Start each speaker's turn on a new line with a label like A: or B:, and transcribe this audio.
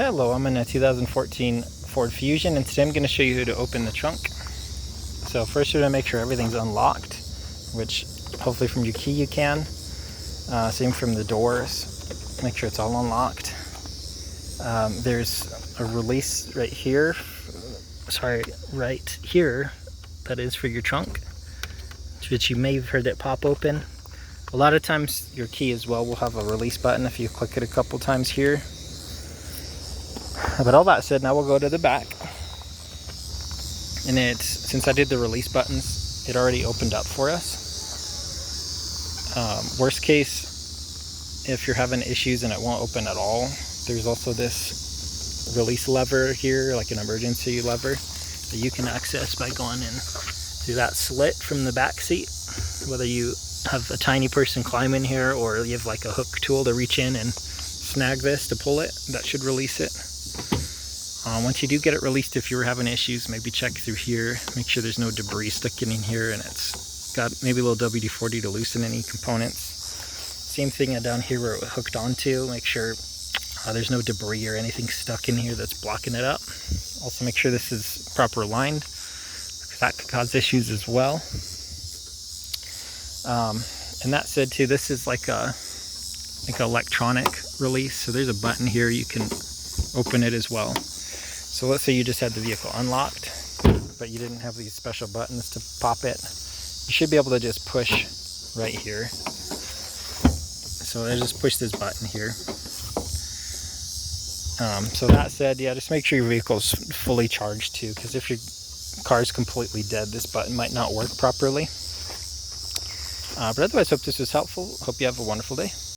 A: Hello, I'm in a 2014 Ford Fusion, and today I'm going to show you how to open the trunk. So first you're going to make sure everything's unlocked, which hopefully from your key you can. Same from the doors, make sure it's all unlocked. There's a release right here, that is for your trunk, which you may have heard it pop open. A lot of times your key as well will have a release button if you click it a couple times here. But all that said, now we'll go to the back. And since I did the release buttons, it already opened up for us. Worst case, if you're having issues and it won't open at all, there's also this release lever here, like an emergency lever, that you can access by going in through that slit from the back seat. Whether you have a tiny person climb in here or you have like a hook tool to reach in and snag this to pull it, that should release it. Once you do get it released, if you were having issues, maybe check through here, make sure there's no debris sticking in here, and it's got maybe a little WD-40 to loosen any components. Same thing down here where it hooked onto, make sure there's no debris or anything stuck in here that's blocking it up. Also make sure this is proper aligned, because that could cause issues as well. And that said too, this is like an electronic release, so there's a button here, you can open it as well. So let's say you just had the vehicle unlocked, but you didn't have these special buttons to pop it. You should be able to just push right here. So I just push this button here. So that said, yeah, just make sure your vehicle's fully charged too, because if your car's completely dead, this button might not work properly. But otherwise, hope this was helpful. Hope you have a wonderful day.